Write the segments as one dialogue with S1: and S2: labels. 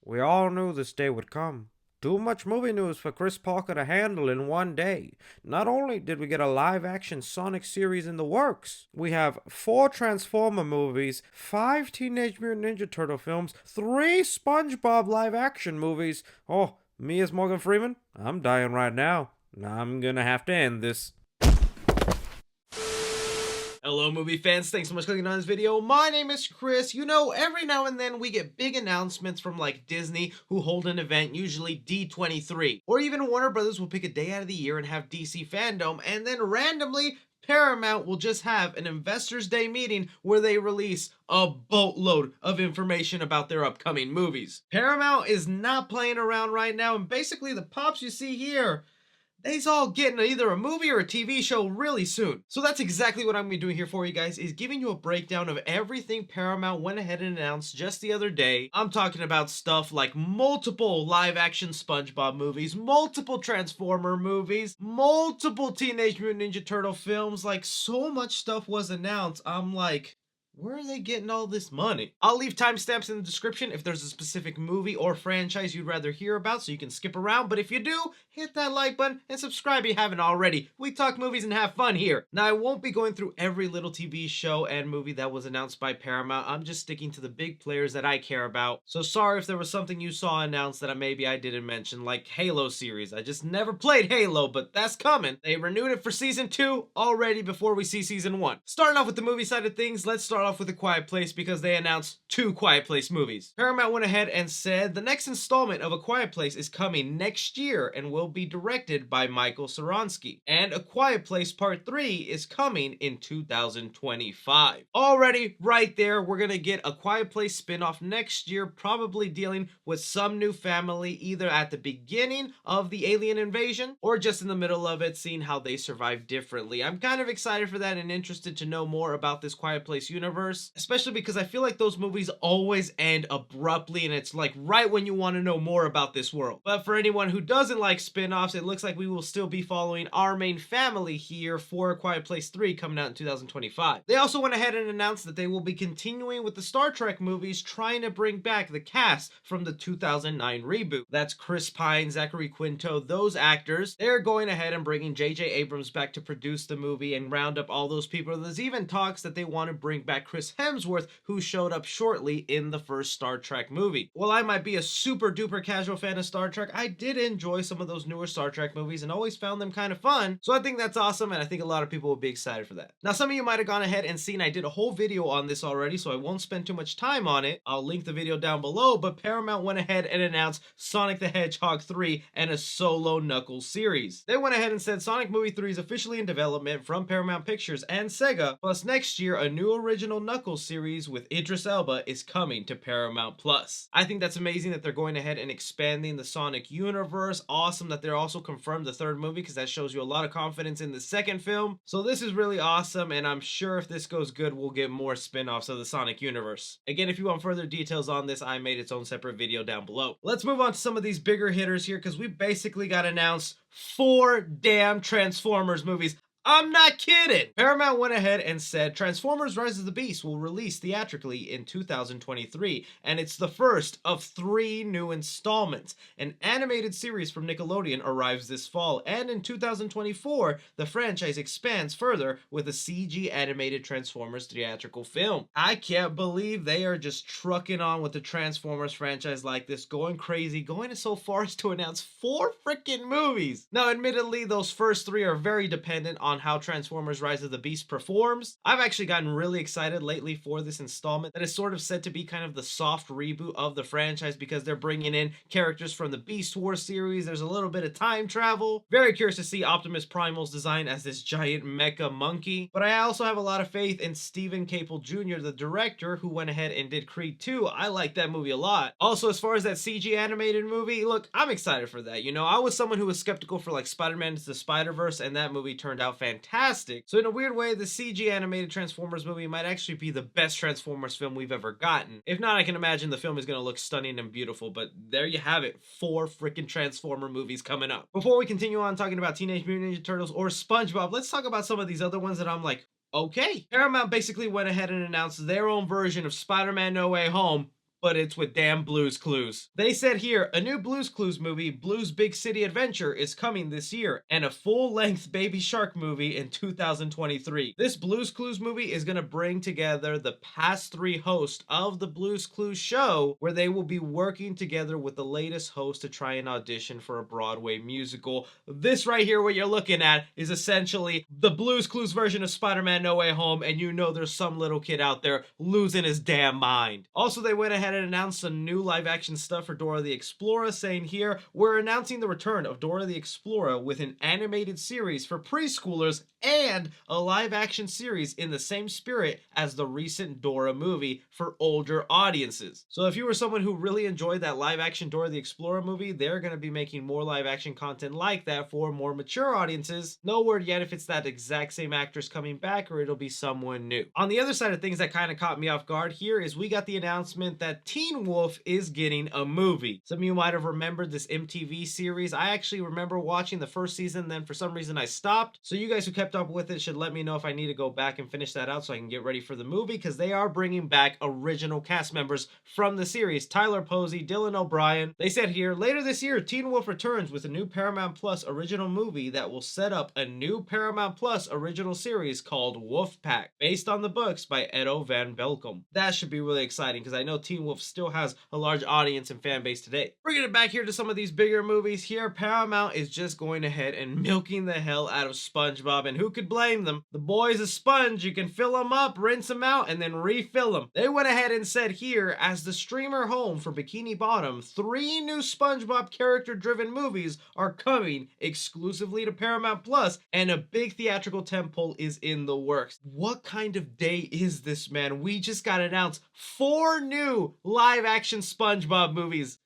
S1: We all knew this day would come. Too much movie news for Chris Parker to handle in one day. Not only did we get a live action Sonic series in the works, we have 4 Transformer movies, 5 Teenage Mutant Ninja Turtle films, 3 SpongeBob live action movies. Oh, me as Morgan Freeman? I'm dying right now. I'm gonna have to end this.
S2: Hello movie fans, thanks so much for clicking on this video. My name is Chris. You know, every now and then we get big announcements from like Disney, who hold an event, usually D23. Or even Warner Brothers will pick a day out of the year and have DC fandom, and then randomly Paramount will just have an Investors Day meeting where they release a boatload of information about their upcoming movies. Paramount is not playing around right now, and basically the pops you see here, they's all getting either a movie or a TV show really soon. So that's exactly what I'm gonna be doing here for you guys, is giving you a breakdown of everything Paramount went ahead and announced just the other day. I'm talking about stuff like multiple live action SpongeBob movies, multiple Transformer movies, multiple Teenage Mutant Ninja Turtle films. Like, so much stuff was announced. I'm like, where are they getting all this money? I'll leave timestamps in the description if there's a specific movie or franchise you'd rather hear about, so you can skip around. But if you do, hit that like button and subscribe if you haven't already. We talk movies and have fun here. Now, I won't be going through every little TV show and movie that was announced by Paramount. I'm just sticking to the big players that I care about. So sorry if there was something you saw announced that maybe I didn't mention, like Halo series. I just never played Halo, but that's coming. They renewed it for season 2 already before we see season 1. Starting off with the movie side of things, let's start off with A Quiet Place, because they announced 2 Quiet Place movies. Paramount went ahead and said the next installment of A Quiet Place is coming next year and will be directed by Michael Saransky. And A Quiet Place Part 3 is coming in 2025. Already, right there, we're gonna get A Quiet Place spin-off next year, probably dealing with some new family, either at the beginning of the alien invasion or just in the middle of it, seeing how they survive differently. I'm kind of excited for that and interested to know more about this Quiet Place universe, especially because I feel like those movies always end abruptly, and it's like right when you want to know more about this world. But for anyone who doesn't like spin-offs, it looks like we will still be following our main family here for A Quiet Place 3 coming out in 2025. They also went ahead and announced that they will be continuing with the Star Trek movies, trying to bring back the cast from the 2009 reboot. That's Chris Pine, Zachary Quinto, those actors. They're going ahead and bringing J.J. Abrams back to produce the movie and round up all those people. There's even talks that they want to bring back Chris Hemsworth, who showed up shortly in the first Star Trek movie. While I might be a super duper casual fan of Star Trek, I did enjoy some of those newer Star Trek movies and always found them kind of fun. So I think that's awesome, and I think a lot of people will be excited for that. Now, some of you might have gone ahead and seen I did a whole video on this already, so I won't spend too much time on it. I'll link the video down below, but Paramount went ahead and announced Sonic the Hedgehog 3 and a solo Knuckles series. They went ahead and said Sonic Movie 3 is officially in development from Paramount Pictures and Sega, plus next year a new original Knuckles series with Idris Elba is coming to Paramount Plus. I think that's amazing that they're going ahead and expanding the Sonic universe. Awesome that they're also confirmed the 3rd movie, because that shows you a lot of confidence in the 2nd film. So this is really awesome, and I'm sure if this goes good, we'll get more spin-offs of the Sonic universe. Again, if you want further details on this, I made its own separate video down below. Let's move on to some of these bigger hitters here, because we basically got announced 4 damn Transformers movies. I'm not kidding! Paramount went ahead and said Transformers Rise of the Beast will release theatrically in 2023, and it's the first of 3 new installments. An animated series from Nickelodeon arrives this fall, and in 2024, the franchise expands further with a CG animated Transformers theatrical film. I can't believe they are just trucking on with the Transformers franchise like this, going crazy, going so far as to announce 4 freaking movies. Now, admittedly, those first 3 are very dependent on how Transformers Rise of the Beast performs. I've actually gotten really excited lately for this installment that is sort of said to be kind of the soft reboot of the franchise, because they're bringing in characters from the Beast Wars series. There's a little bit of time travel. Very curious to see Optimus Primal's design as this giant mecha monkey. But I also have a lot of faith in Stephen Caple Jr., the director, who went ahead and did Creed 2. I like that movie a lot. Also, as far as that CG animated movie, look, I'm excited for that. You know, I was someone who was skeptical for like Spider-Man Into the Spider-Verse, and that movie turned out fantastic. So in a weird way, the CG animated Transformers movie might actually be the best Transformers film we've ever gotten. If not, I can imagine the film is going to look stunning and beautiful, but there you have it. 4 freaking Transformer movies coming up. Before we continue on talking about Teenage Mutant Ninja Turtles or SpongeBob, let's talk about some of these other ones that I'm like, okay. Paramount basically went ahead and announced their own version of Spider-Man No Way Home, but it's with damn Blue's Clues. They said here, a new Blue's Clues movie, Blue's Big City Adventure, is coming this year, and a full-length Baby Shark movie in 2023. This Blue's Clues movie is going to bring together the past 3 hosts of the Blue's Clues show, where they will be working together with the latest host to try and audition for a Broadway musical. This right here, what you're looking at, is essentially the Blue's Clues version of Spider-Man No Way Home, and you know there's some little kid out there losing his damn mind. Also, they went ahead and announced some new live-action stuff for Dora the Explorer, saying here, we're announcing the return of Dora the Explorer with an animated series for preschoolers and a live-action series in the same spirit as the recent Dora movie for older audiences. So if you were someone who really enjoyed that live-action Dora the Explorer movie, they're going to be making more live-action content like that for more mature audiences. No word yet if it's that exact same actress coming back or it'll be someone new. On the other side of things that kind of caught me off guard here is we got the announcement that Teen Wolf is getting a movie. Some of you might have remembered this MTV series. I actually remember watching the first season, then for some reason I stopped. So you guys who kept up with it should let me know if I need to go back and finish that out so I can get ready for the movie, because they are bringing back original cast members from the series. Tyler Posey, Dylan O'Brien. They said here, later this year, Teen Wolf returns with a new Paramount Plus original movie that will set up a new Paramount Plus original series called Wolfpack, based on the books by Edo Van Velkom. That should be really exciting because I know Teen Wolf still has a large audience and fan base today. Bringing it back here to some of these bigger movies here, Paramount is just going ahead and milking the hell out of SpongeBob, and who could blame them? The boy's a sponge. You can fill him up, rinse him out, and then refill him. They went ahead and said here, as the streamer home for Bikini Bottom, 3 new SpongeBob character-driven movies are coming exclusively to Paramount Plus, and a big theatrical tentpole is in the works. What kind of day is this, man? We just got announced 4 new live-action SpongeBob movies.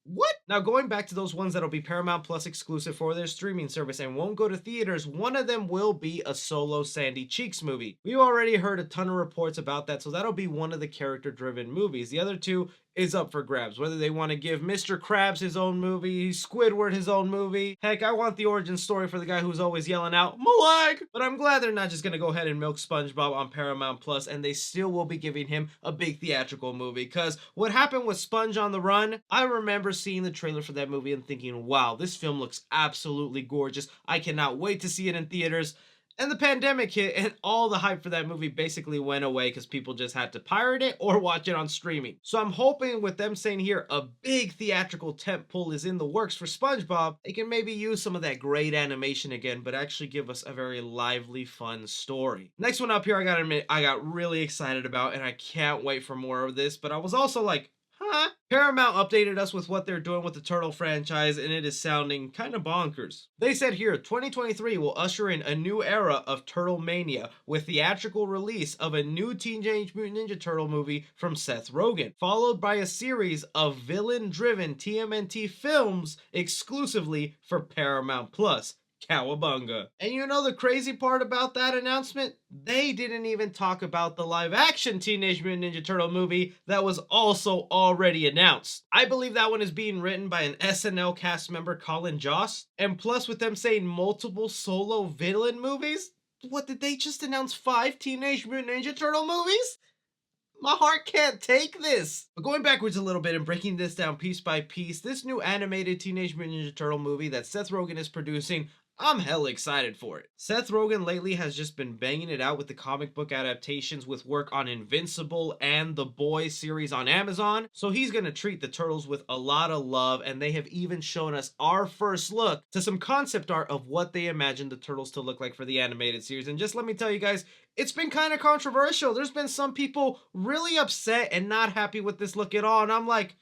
S2: What? Now, going back to those ones that'll be Paramount Plus exclusive for their streaming service and won't go to theaters, one of them will be a solo Sandy Cheeks movie. We've already heard a ton of reports about that, so that'll be one of the character-driven movies. The other 2 is up for grabs, whether they want to give Mr. Krabs his own movie, Squidward his own movie. Heck, I want the origin story for the guy who's always yelling out, "Malag!" But I'm glad they're not just going to go ahead and milk SpongeBob on Paramount Plus, and they still will be giving him a big theatrical movie, because what happened with Sponge on the Run, I remember seeing the trailer for that movie and thinking, wow, this film looks absolutely gorgeous. I cannot wait to see it in theaters. And the pandemic hit, and all the hype for that movie basically went away because people just had to pirate it or watch it on streaming. So I'm hoping with them saying here a big theatrical tentpole is in the works for SpongeBob, they can maybe use some of that great animation again, but actually give us a very lively, fun story. Next one up here, I gotta admit, I got really excited about, and I can't wait for more of this, but I was also like, huh? Paramount updated us with what they're doing with the Turtle franchise, and it is sounding kind of bonkers. They said here, 2023 will usher in a new era of Turtle Mania with theatrical release of a new Teenage Mutant Ninja Turtle movie from Seth Rogen, followed by a series of villain-driven TMNT films exclusively for Paramount Plus. Cowabunga. And you know the crazy part about that announcement? They didn't even talk about the live-action Teenage Mutant Ninja Turtle movie that was also already announced. I believe that one is being written by an SNL cast member, Colin Jost. And plus, with them saying multiple solo villain movies, what, did they just announce 5 Teenage Mutant Ninja Turtle movies? My heart can't take this. But going backwards a little bit and breaking this down piece by piece, this new animated Teenage Mutant Ninja Turtle movie that Seth Rogen is producing, I'm hella excited for it. Seth Rogen lately has just been banging it out with the comic book adaptations with work on Invincible and the Boys series on Amazon, so he's gonna treat the Turtles with a lot of love, and they have even shown us our first look to some concept art of what they imagine the Turtles to look like for the animated series. And just let me tell you guys, it's been kind of controversial. There's been some people really upset and not happy with this look at all, and I'm like,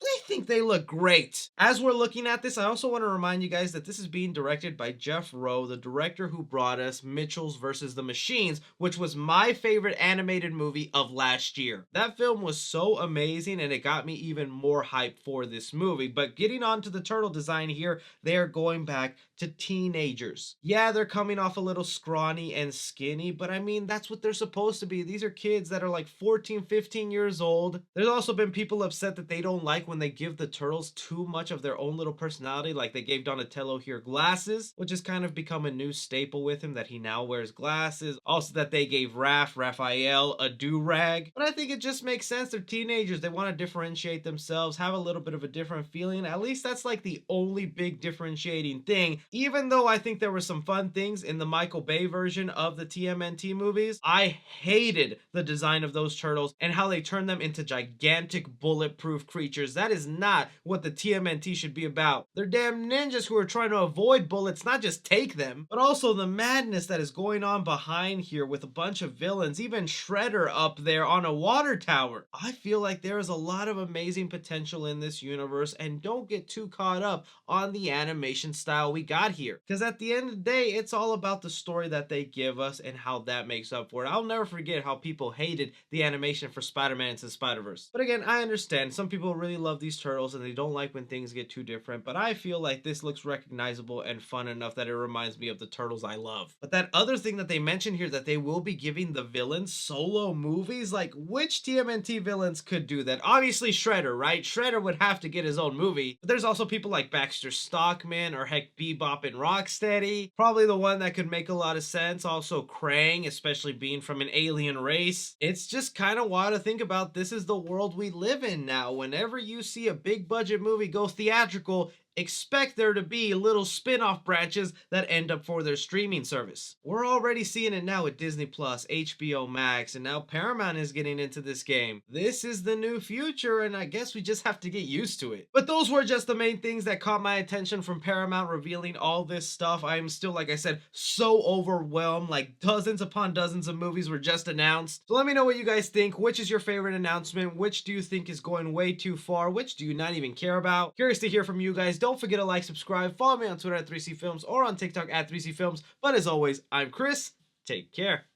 S2: they think they look great. As we're looking at this, I also want to remind you guys that this is being directed by Jeff Rowe, the director who brought us Mitchell's vs. the Machines, which was my favorite animated movie of last year. That film was so amazing, and it got me even more hyped for this movie. But getting on to the turtle design here, they are going back to teenagers. Yeah, they're coming off a little scrawny and skinny, but I mean, that's what they're supposed to be. These are kids that are like 14, 15 years old. There's also been people upset that they don't like when when they give the turtles too much of their own little personality, like they gave Donatello here glasses, which has kind of become a new staple with him, that he now wears glasses. Also that they gave Raphael a do-rag. But I think it just makes sense. They're teenagers. They want to differentiate themselves, have a little bit of a different feeling. At least that's like the only big differentiating thing. Even though I think there were some fun things in the Michael Bay version of the TMNT movies, I hated the design of those turtles and how they turned them into gigantic bulletproof creatures. That is not what the TMNT should be about. They're damn ninjas who are trying to avoid bullets, not just take them. But also the madness that is going on behind here with a bunch of villains, even Shredder up there on a water tower. I feel like there is a lot of amazing potential in this universe, and don't get too caught up on the animation style we got here. Because at the end of the day, it's all about the story that they give us and how that makes up for it. I'll never forget how people hated the animation for Spider-Man Into the Spider-Verse. But again, I understand. Some people really love these turtles and they don't like when things get too different, but I feel like this looks recognizable and fun enough that it reminds me of the turtles I love. But that other thing that they mentioned here, that they will be giving the villains solo movies, like which TMNT villains could do that? Obviously Shredder, right? Shredder would have to get his own movie, but there's also people like Baxter Stockman or heck Bebop and Rocksteady. Probably the one that could make a lot of sense. Also Krang, especially being from an alien race. It's just kind of wild to think about. This is the world we live in now. Whenever you see a big budget movie go theatrical, expect there to be little spin-off branches that end up for their streaming service. We're already seeing it now with Disney Plus, HBO Max, and now Paramount is getting into this game. This is the new future, and I guess we just have to get used to it. But those were just the main things that caught my attention from Paramount revealing all this stuff. I am still, like I said, so overwhelmed. Like dozens upon dozens of movies were just announced. So let me know what you guys think. Which is your favorite announcement? Which do you think is going way too far? Which do you not even care about? Curious to hear from you guys. Don't forget to like, subscribe, follow me on Twitter at 3C Films or on TikTok at 3C Films. But as always, I'm Chris. Take care.